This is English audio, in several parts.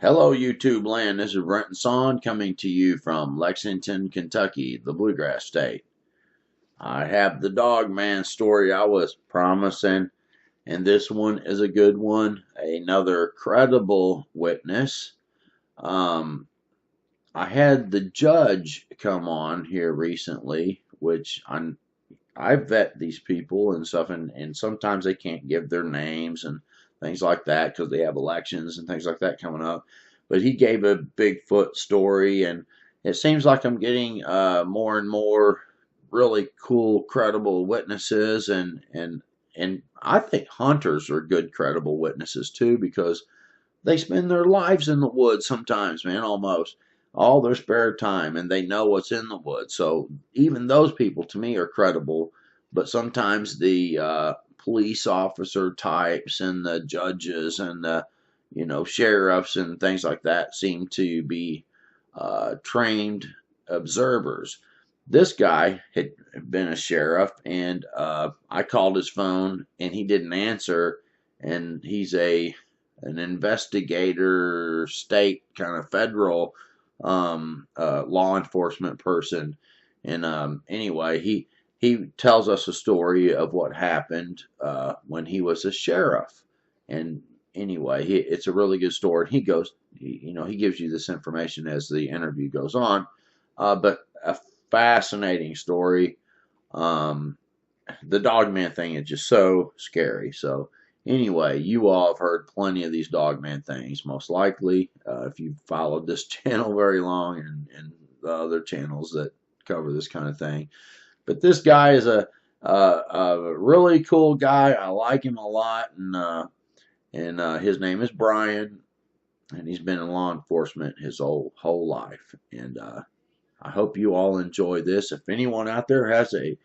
Hello, YouTube land. This is Brenton Son coming to you from Lexington, Kentucky, the Bluegrass State. I have the Dogman story I was promising, and this one is a good one. Another credible witness. I had the judge come on here recently, which I vet these people and stuff, and sometimes they can't give their names and things like that because they have elections and things like that coming up. But he gave a Bigfoot story, and it seems like I'm getting more and more really cool, credible witnesses, and I think hunters are good, credible witnesses too because they spend their lives in the woods sometimes, man, almost all their spare time, and they know what's in the woods. So even those people, to me, are credible. But sometimes the police officer types and the judges and the sheriffs and things like that seem to be trained observers. This guy had been a sheriff, and I called his phone, and he didn't answer. And he's an investigator, state kind of federal law enforcement person. And anyway, he tells us a story of what happened when he was a sheriff. And anyway, it's a really good story. He goes, he gives you this information as the interview goes on, but a fascinating story. The Dogman thing is just so scary. So anyway, you all have heard plenty of these Dogman things, most likely, if you've followed this channel very long and the other channels that cover this kind of thing. But this guy is a really cool guy. I like him a lot, and his name is Brian, and he's been in law enforcement his whole life. And I hope you all enjoy this. If anyone out there has a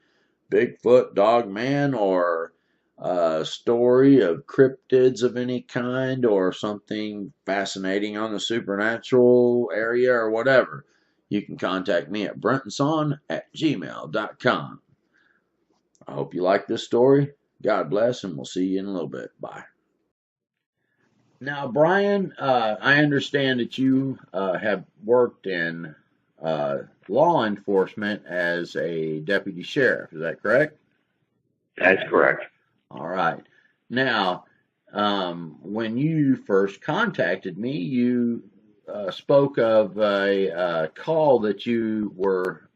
Bigfoot, Dogman, or a story of cryptids of any kind, or something fascinating on the supernatural area or whatever, you can contact me at brentonson@gmail.com. I hope you like this story. God bless, and we'll see you in a little bit. Bye. Now, Brian, I understand that you have worked in law enforcement as a deputy sheriff. Is that correct? That's correct. All right. Now, when you first contacted me, you spoke of a call that you were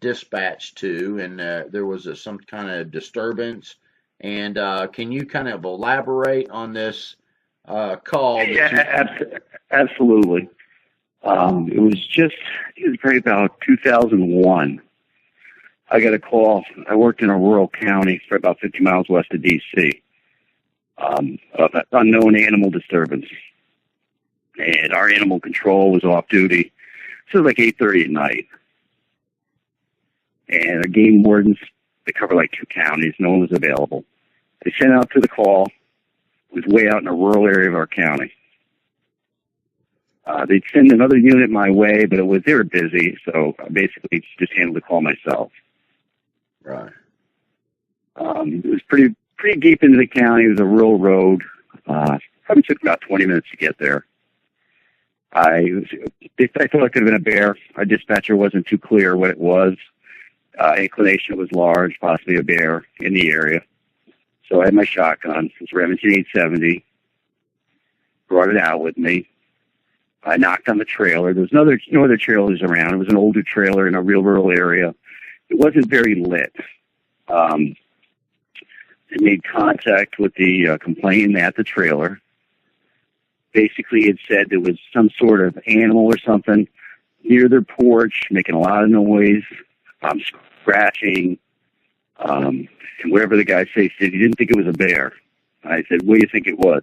dispatched to, and there was some kind of disturbance. And can you kind of elaborate on this call? Absolutely. It was probably about 2001. I got a call. I worked in a rural county for about 50 miles west of D.C. Of an unknown animal disturbance. And our animal control was off duty. So it was like 8:30 at night. And our game wardens, they cover like 2 counties. No one was available. They sent out to the call. It was way out in a rural area of our county. They'd send another unit my way, but they were busy, so I basically just handled the call myself. Right. It was pretty deep into the county. It was a rural road. Probably took about 20 minutes to get there. I thought it could have been a bear. Our dispatcher wasn't too clear what it was. Inclination was large, possibly a bear in the area. So I had my shotgun. It was Remington 870. Brought it out with me. I knocked on the trailer. There was no other trailers around. It was an older trailer in a real rural area. It wasn't very lit. I made contact with the complainant at the trailer. Basically, it said there was some sort of animal or something near their porch, making a lot of noise, scratching, and whatever the guy said, he didn't think it was a bear. I said, what do you think it was?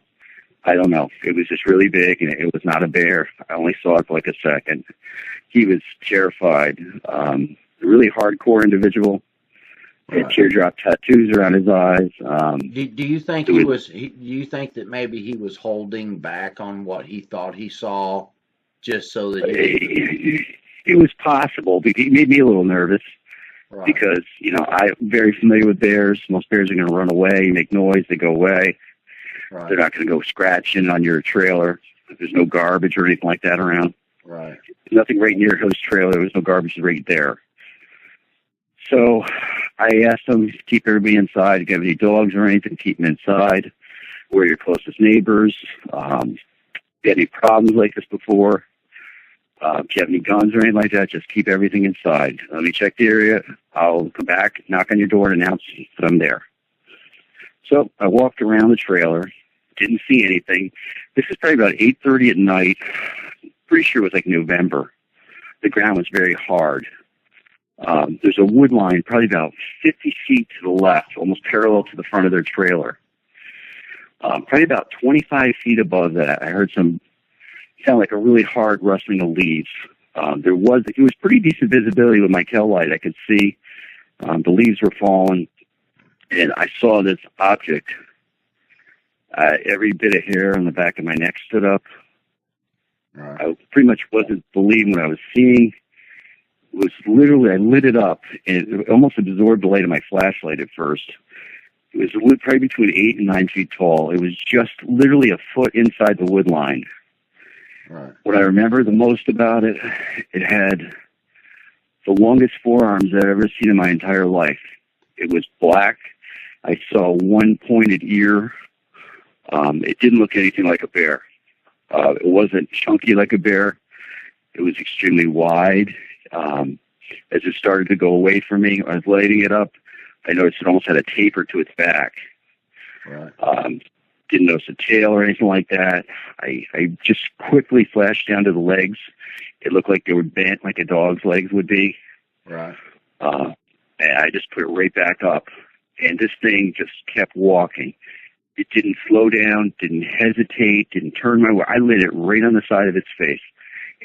I don't know. It was just really big, and it was not a bear. I only saw it for like a second. He was terrified. A really hardcore individual. Had teardrop tattoos around his eyes. Do you think do you think that maybe he was holding back on what he thought he saw, just so that it was possible? He made me a little nervous. Right. Because I'm very familiar with bears. Most bears are going to run away, make noise, they go away. Right. They're not going to go scratching on your trailer. There's no garbage or anything like that around. Right. Nothing right near his trailer. There was no garbage right there. So I asked them to keep everybody inside. If you have any dogs or anything, keep them inside. Where are your closest neighbors? If you had any problems like this before, if you have any guns or anything like that, just keep everything inside. Let me check the area. I'll come back, knock on your door, and announce that I'm there. So I walked around the trailer, didn't see anything. This is probably about 8:30 at night. Pretty sure it was like November. The ground was very hard. There's a wood line probably about 50 feet to the left, almost parallel to the front of their trailer. Probably about 25 feet above that, I heard sound like a really hard rustling of leaves. It was pretty decent visibility with my tail light. I could see the leaves were falling, and I saw this object. Every bit of hair on the back of my neck stood up. I pretty much wasn't believing what I was seeing. It was literally, I lit it up, and it almost absorbed the light of my flashlight at first. It was probably between 8 and 9 feet tall. It was just literally a foot inside the wood line. Right. What I remember the most about it, it had the longest forearms I've ever seen in my entire life. It was black. I saw one pointed ear. It didn't look anything like a bear. It wasn't chunky like a bear. It was extremely wide. As it started to go away from me, I was lighting it up. I noticed it almost had a taper to its back. Right. Didn't notice a tail or anything like that. I just quickly flashed down to the legs. It looked like they were bent like a dog's legs would be. Right. And I just put it right back up. And this thing just kept walking. It didn't slow down, didn't hesitate, didn't turn my way. I lit it right on the side of its face,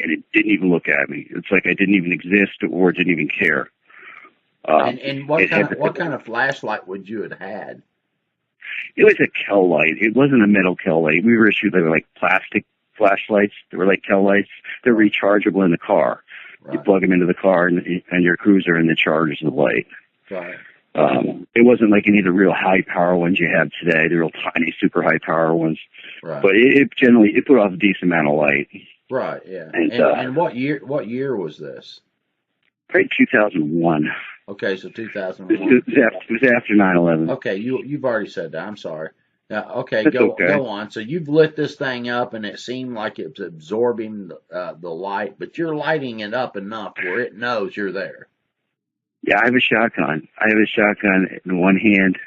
and it didn't even look at me. It's like I didn't even exist or didn't even care. And what kind of flashlight would you have had? It was a Kel light. It wasn't a metal Kel light. We were issued like plastic flashlights. They were like Kel lights. They're rechargeable in the car. Right. You plug them into the car and your cruiser, and it charges the light. Right. It wasn't like any of the real high power ones you have today, the real tiny, super high power ones. Right. But it generally put off a decent amount of light. Right. Yeah. And what year was this? Probably 2001. Okay, so 2001. It was after 9/11. Okay, you've already said that. I'm sorry. Now, okay, go on. So you've lit this thing up, and it seemed like it was absorbing the light, but you're lighting it up enough where it knows you're there. Yeah, I have a shotgun. In one hand.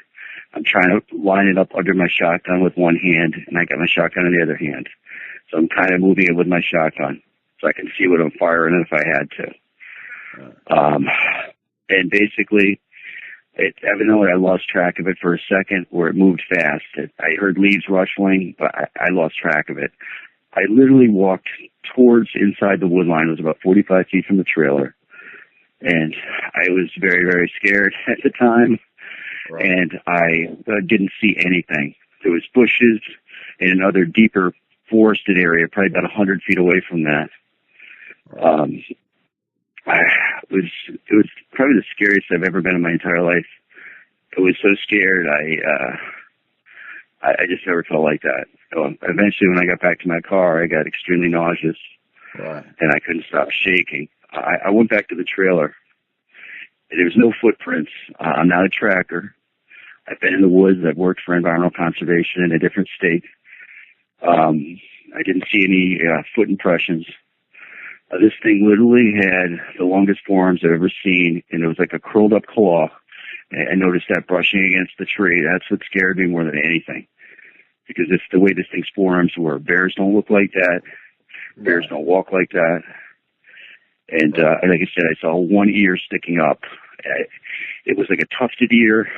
I'm trying to line it up under my shotgun with one hand, and I got my shotgun in the other hand. So I'm kind of moving it with my shotgun so I can see what I'm firing if I had to. And basically, evidently I lost track of it for a second where it moved fast. I heard leaves rustling, but I lost track of it. I literally walked towards inside the wood line. It was about 45 feet from the trailer. And I was very, very scared at the time. Right. And I didn't see anything. There was bushes in another deeper forested area, probably about 100 feet away from that. It was probably the scariest I've ever been in my entire life. I was so scared. I just never felt like that. So eventually, when I got back to my car, I got extremely nauseous. Right. And I couldn't stop shaking. I went back to the trailer. There was no footprints. I'm not a tracker. I've been in the woods. I've worked for environmental conservation in a different state. I didn't see any foot impressions. This thing literally had the longest forearms I've ever seen, and it was like a curled up claw. I noticed that brushing against the tree. That's what scared me more than anything, because it's the way this thing's forearms were. Bears don't look like that. Bears don't walk like that. And like I said, I saw one ear sticking up. It was like a tufted ear.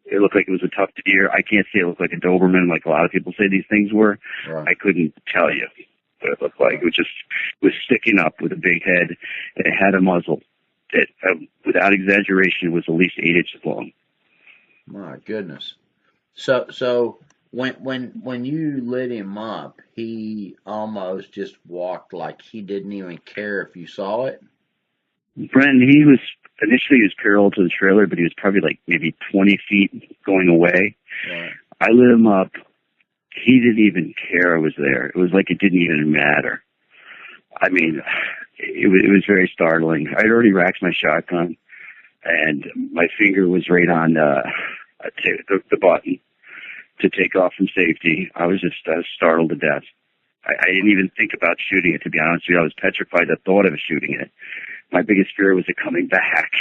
It looked like it was a tufted ear. I can't say it looked like a Doberman like a lot of people say these things were. Right. I couldn't tell you what it looked like. It was sticking up with a big head, and it had a muzzle that, without exaggeration, was at least 8 inches long. My goodness. So when you lit him up, he almost just walked like he didn't even care if you saw it? Brenton, initially he was parallel to the trailer, but he was probably like maybe 20 feet going away. Right. I lit him up, he didn't even care I was there. It was like it didn't even matter. I mean, it was very startling. I'd already racked my shotgun, and my finger was right on the button to take off from safety. I was startled to death. I didn't even think about shooting it, to be honest with you. I was petrified at the thought of shooting it. My biggest fear was it coming back.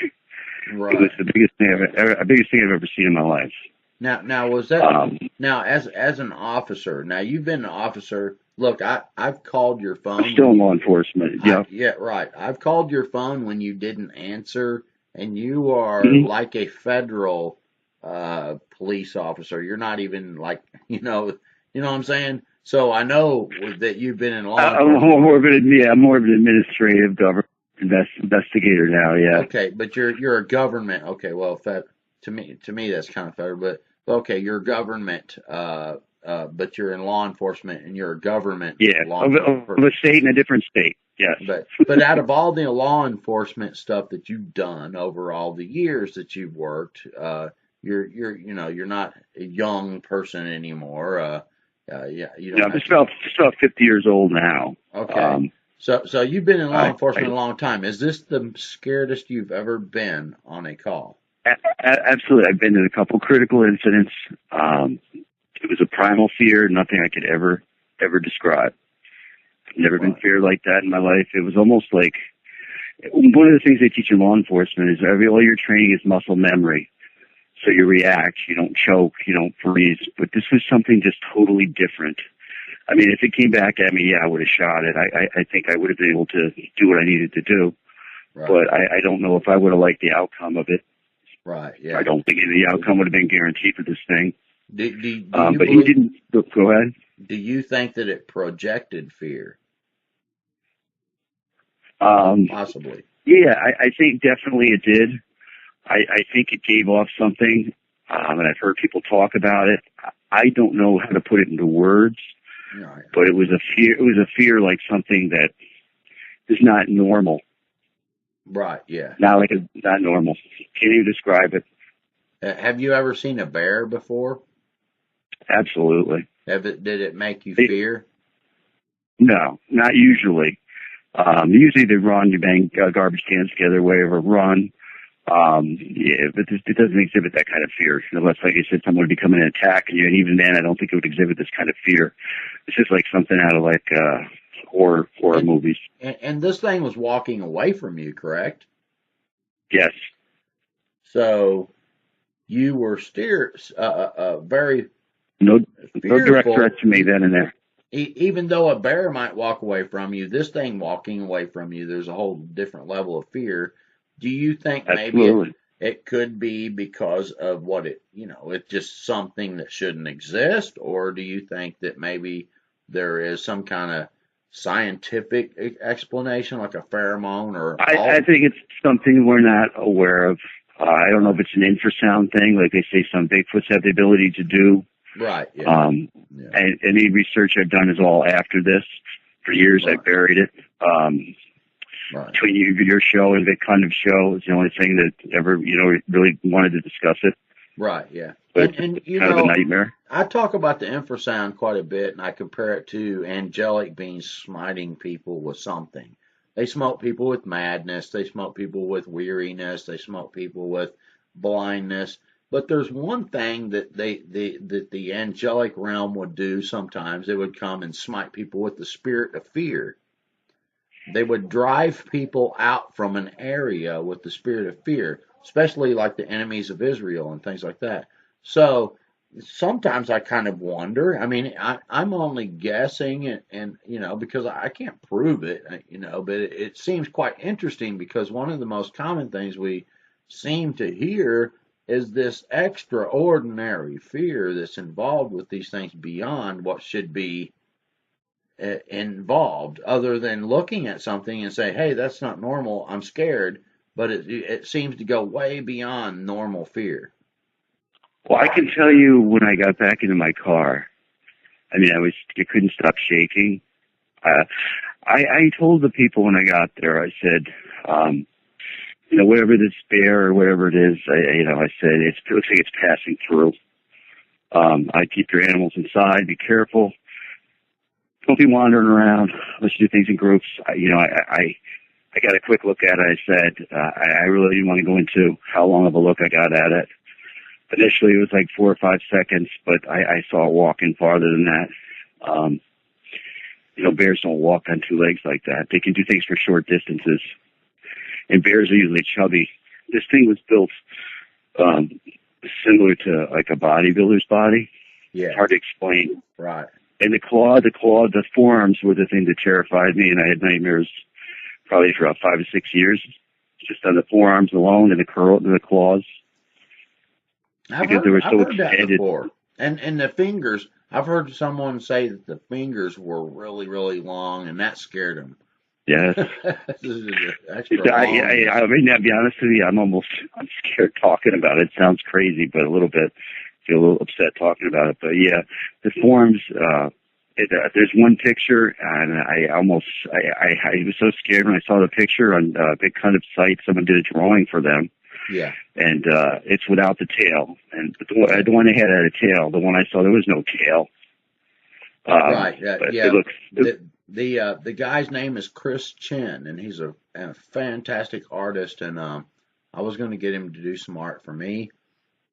Right. It was the biggest thing I've ever seen in my life. Now was that now as an officer? Now you've been an officer. Look, I've called your phone. I'm still in law enforcement. Yeah. Yeah, right. I've called your phone when you didn't answer, and you are like a federal police officer. You're not even like you know what I'm saying. So I know that you've been in law enforcement. I'm more of an administrative government investigator now. Yeah. Okay, but you're a government. Okay, well, to me that's kind of federal, but okay, you're government. But you're in law enforcement and you're a government. Yeah, of a state in a different state. Yes. But out of all the law enforcement stuff that you've done over all the years that you've worked, you're not a young person anymore. You don't. I'm just about 50 years old now. Okay. So you've been in law enforcement a long time. Is this the scaredest you've ever been on a call? Absolutely. I've been in a couple critical incidents. It was a primal fear, nothing I could ever describe. Never been feared like that in my life. It was almost like one of the things they teach in law enforcement is all your training is muscle memory. So you react, you don't choke, you don't freeze. But this was something just totally different. I mean, if it came back at me, yeah, I would have shot it. I think I would have been able to do what I needed to do. Right. But I don't know if I would have liked the outcome of it. Right, yeah. I don't think the outcome would have been guaranteed for this thing. But he didn't. Go ahead. Do you think that it projected fear? Possibly. Yeah, I think definitely it did. I think it gave off something, and I've heard people talk about it. I don't know how to put it into words, but it was a fear. It was a fear like something that is not normal. Right. Yeah. Not normal. Can't even describe it. Have you ever seen a bear before? Absolutely. Did it make you fear? No, not usually. Usually they run, you bang garbage cans together, whatever, run. Yeah, but it doesn't exhibit that kind of fear. Unless, like I said, someone would become an attack, and even then, I don't think it would exhibit this kind of fear. It's just like something out of horror movies. And this thing was walking away from you, correct? Yes. So you were very no fearful. Direct threat to me then and there. Even though a bear might walk away from you, this thing walking away from you, there's a whole different level of fear. Do you think maybe it could be because of what it's just something that shouldn't exist? Or do you think that maybe there is some kind of scientific explanation, like a pheromone or? I think it's something we're not aware of. I don't know if it's an infrasound thing, like they say some Bigfoots have the ability to do. Right. Yeah. And any research I've done is all after this. For years, I buried it. Between your show and Vic Cundiff's show is the only thing that ever, really wanted to discuss it. Right. Yeah. But and kind of a nightmare. I talk about the infrasound quite a bit, and I compare it to angelic beings smiting people with something. They smote people with madness. They smote people with weariness. They smote people with blindness. But there's one thing that the angelic realm would do sometimes. It would come and smite people with the spirit of fear. They would drive people out from an area with the spirit of fear, especially like the enemies of Israel and things like that. So sometimes I kind of wonder. I mean, I'm only guessing, and because I can't prove it, but it seems quite interesting because one of the most common things we seem to hear is this extraordinary fear that's involved with these things beyond what should be involved, other than looking at something and say, hey, that's not normal, I'm scared, but it seems to go way beyond normal fear. Well, I can tell you when I got back into my car, I mean, I couldn't stop shaking. I told the people when I got there, I said, whatever this bear or whatever it is, I said, it looks like it's passing through. I keep your animals inside. Be careful. Don't be wandering around. Let's do things in groups. I got a quick look at it. I said, I really didn't want to go into how long of a look I got at it. Initially, it was like 4 or 5 seconds, but I saw it walking farther than that. Bears don't walk on 2 legs like that. They can do things for short distances. And bears are usually chubby. This thing was built similar to like a bodybuilder's body. Yeah. Hard to explain. Right. And the forearms were the thing that terrified me, and I had nightmares probably for about 5 or 6 years, just on the forearms alone and the claws. I've heard that before. And the fingers, I've heard someone say that the fingers were really, really long, and that scared them. Yes. I may not be honest with you. I'm scared talking about it. It sounds crazy, but a little bit. Feel a little upset talking about it. But yeah, the forms. There's one picture, and I was so scared when I saw the picture on Big Kind of site. Someone did a drawing for them. Yeah. And it's without the tail. And the one they had had a tail. The one I saw, there was no tail. Right. Yeah. The guy's name is Chris Chen, and he's a fantastic artist. And I was going to get him to do some art for me,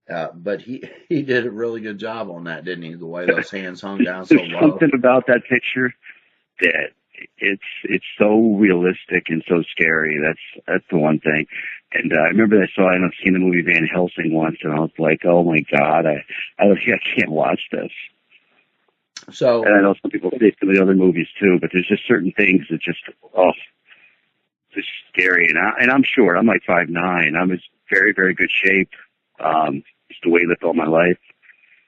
but he did a really good job on that, didn't he? The way those hands hung down so low. There's something about that picture that it's so realistic and so scary. That's the one thing. And I remember I seen the movie Van Helsing once, and I was like, oh my God, I can't watch this. So, and I know some people say some of the other movies too, but there's just certain things that just just scary. And I'm short. I'm like 5'9". I'm in very, very good shape. Just the way I lived all my life.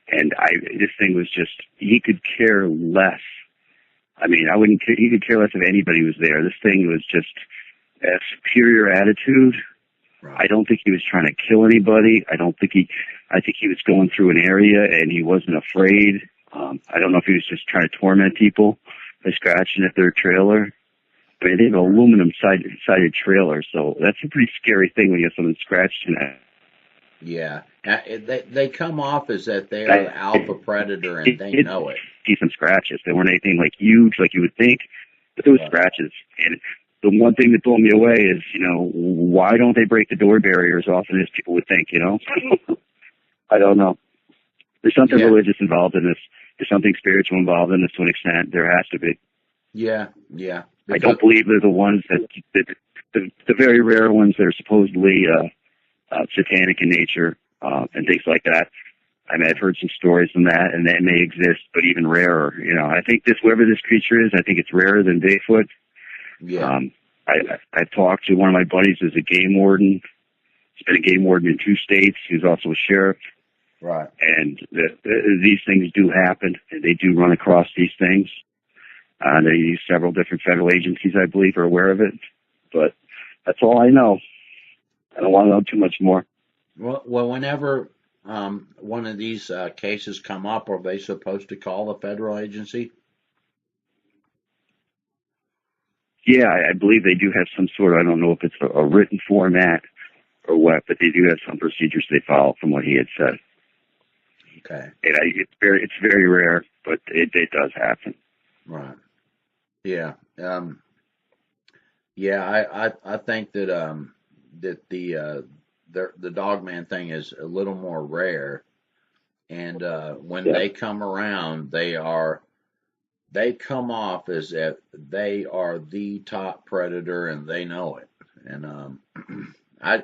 And this thing was just, he could care less. I mean, he could care less if anybody was there. This thing was just a superior attitude. Right. I don't think he was trying to kill anybody. I think he was going through an area and he wasn't afraid. I don't know if he was just trying to torment people by scratching at their trailer. I mean, they have an aluminum-sided trailer, so that's a pretty scary thing when you have someone scratching at. Yeah. They come off as that they're the alpha predator and they know it. Decent scratches. They weren't anything like huge like you would think, but there was scratches. And the one thing that blew me away is, why don't they break the door barrier as often as people would think, I don't know. There's something religious involved in this. There's something spiritual involved in this to an extent. There has to be. Yeah. I don't believe they're the ones the very rare ones that are supposedly satanic in nature and things like that. I mean, I've heard some stories on that, and that may exist, but even rarer. I think whoever this creature is, I think it's rarer than Bigfoot. Yeah. I've talked to one of my buddies who's a game warden. He's been a game warden in 2 states. He's also a sheriff. Right. And these things do happen, and they do run across these things. Several different federal agencies, I believe, are aware of it. But that's all I know. I don't want to know too much more. Well, whenever one of these cases come up, are they supposed to call a federal agency? Yeah, I believe they do have some sort of, I don't know if it's a written format or what, but they do have some procedures they follow from what he had said. Okay. It's very rare, but it does happen. Right. Yeah. I think that the Dogman thing is a little more rare, and when they come around, they come off as if they are the top predator and they know it. And I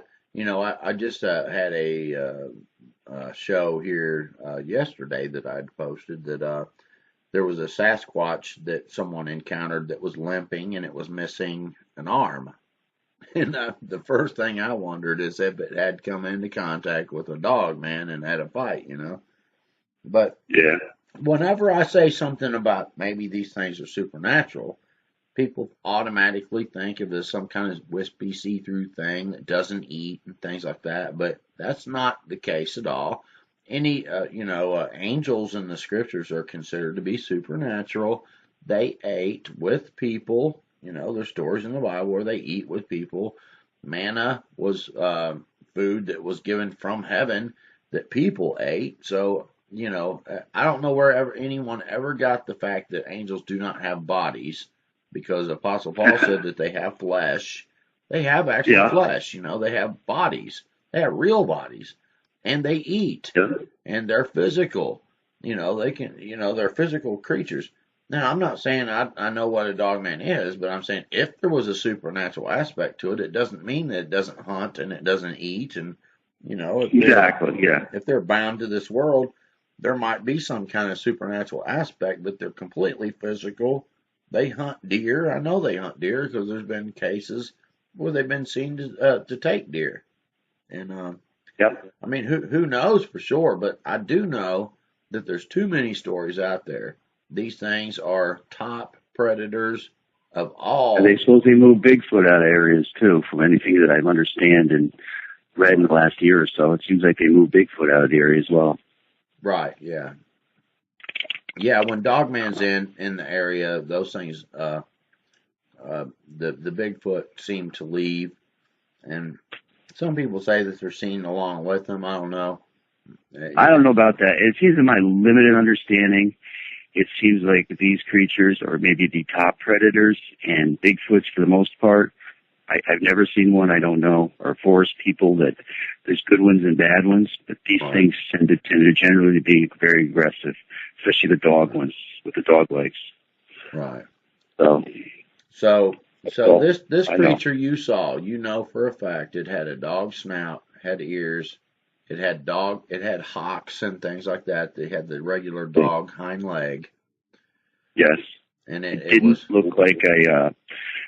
just had a show here yesterday that I'd posted that there was a Sasquatch that someone encountered that was limping and it was missing an arm. And the first thing I wondered is if it had come into contact with a dog man and had a fight, But whenever I say something about maybe these things are supernatural, people automatically think of it as some kind of wispy, see-through thing that doesn't eat and things like that. But that's not the case at all. Any, angels in the scriptures are considered to be supernatural. They ate with people. There's stories in the Bible where they eat with people. Manna was food that was given from heaven that people ate. So, I don't know where anyone ever got the fact that angels do not have bodies, because Apostle Paul said that they have flesh. They have actual Yeah. flesh, they have bodies. They have real bodies, and they eat, Yeah. and they're physical. They're physical creatures. Now, I'm not saying I know what a dogman is, but I'm saying if there was a supernatural aspect to it, it doesn't mean that it doesn't hunt and it doesn't eat, and Exactly. Yeah. if they're bound to this world, there might be some kind of supernatural aspect, but they're completely physical. They hunt deer. I know they hunt deer because there's been cases where they've been seen to take deer. And Yep. I mean, who knows for sure? But I do know that there's too many stories out there. These things are top predators of And they all. supposedly move Bigfoot out of areas too, from anything that I understand and read in the last year or so. It seems like they move Bigfoot out of the area as well. Right? Yeah. Yeah. When Dogman's in the area, those things, the Bigfoot seem to leave, and some people say that they're seen along with them. I don't know. I don't know about that. It seems in my limited understanding, it seems like these creatures are maybe the top predators, and Bigfoots for the most part. I've never seen one. I don't know. Or forest people that there's good ones and bad ones, but these Right. things tend to generally be very aggressive, especially the dog ones with the dog legs. Right. So, So well, this I know. creature you saw, for a fact, it had a dog snout, had ears, it had hocks and things like that. They had the regular dog hind leg, Yes, and it it didn't was look like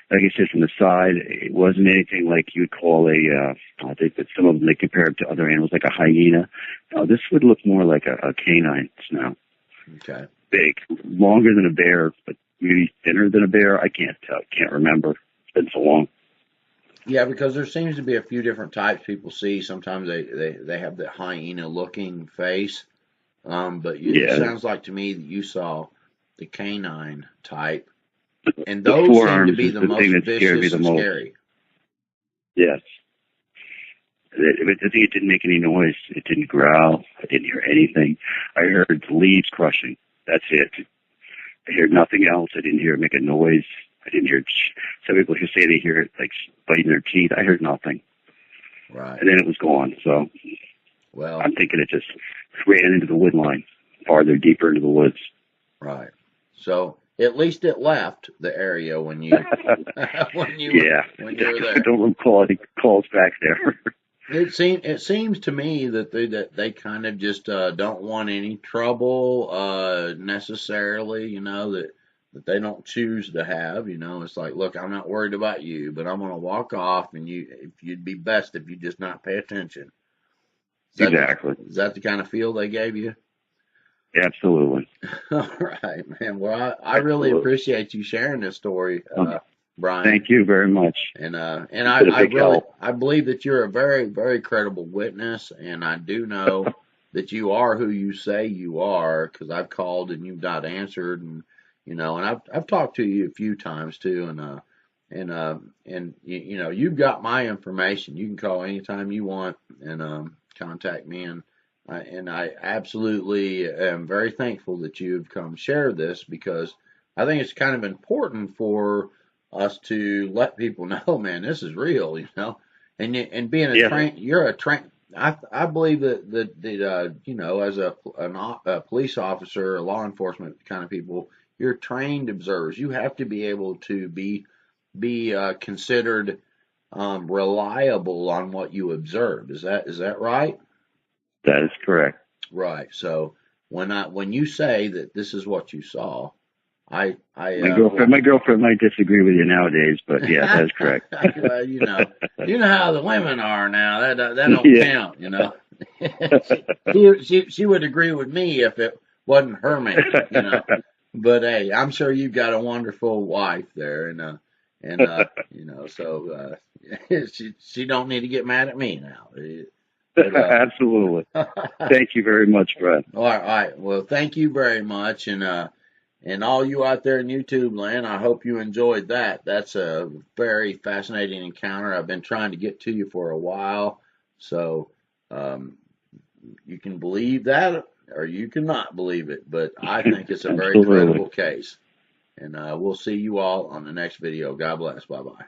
like I said from the side. It wasn't anything like you'd call I think that some of them they compare it to other animals like a hyena. No, this would look more like a canine snout. okay. Big, longer than a bear, but maybe thinner than a bear. I can't tell. Can't remember. It's been so long. Yeah, because there seems to be a few different types people see. Sometimes they have the hyena looking face, but it Yeah, sounds like to me that you saw the canine type, and the those seem to forearms be is the the thing most that scared me vicious the and most. scary. Yes. I think it didn't make any noise. It didn't growl. I didn't hear anything. I heard the leaves crushing. That's it. I heard nothing else. I didn't hear it make a noise. I didn't hear it. Some people who say they hear it like biting their teeth. I heard nothing. Right. And then it was gone. So Well, I'm thinking it just ran into the wood line, farther, deeper into the woods. right. So at least it left the area when you Yeah. when you were I there. don't recall any calls back there. It seems to me that they kind of just don't want any trouble necessarily. That they don't choose to have. It's like, look, I'm not worried about you, but I'm gonna walk off, and you'd be best if you just not pay attention. Exactly. Is that the kind of feel they gave you? Absolutely. All right, man. Well, I really Absolutely. appreciate you sharing this story, Brian. Thank you very much. And It's been a big help. I believe that you're a very, very credible witness, and I do know that you are who you say you are, because I've called and you've not answered, and and I've talked to you a few times too, and you've got my information. You can call anytime you want and contact me, and I absolutely am very thankful that you've come share this, because I think it's kind of important for us to let people know, man, this is real. And being a Yeah. you're a train. I believe that as a police officer, a law enforcement kind of people, you're trained observers. You have to be able to be considered reliable on what you observe. Is that right? That is correct. Right. So when you say that this is what you saw, I My girlfriend might disagree with you nowadays, but yeah, that is correct. well, you know how the women are now. That don't Yeah. count. She would agree with me if it wasn't her man. But hey, I'm sure you've got a wonderful wife there, so she don't need to get mad at me now. But Absolutely. Thank you very much, Brad. all right. Well, thank you very much, and all you out there in YouTube land, I hope you enjoyed that. That's a very fascinating encounter. I've been trying to get to you for a while, so you can believe that or you cannot believe it, but I think it's a very Absolutely. credible case. And we'll see you all on the next video. God bless. Bye-bye.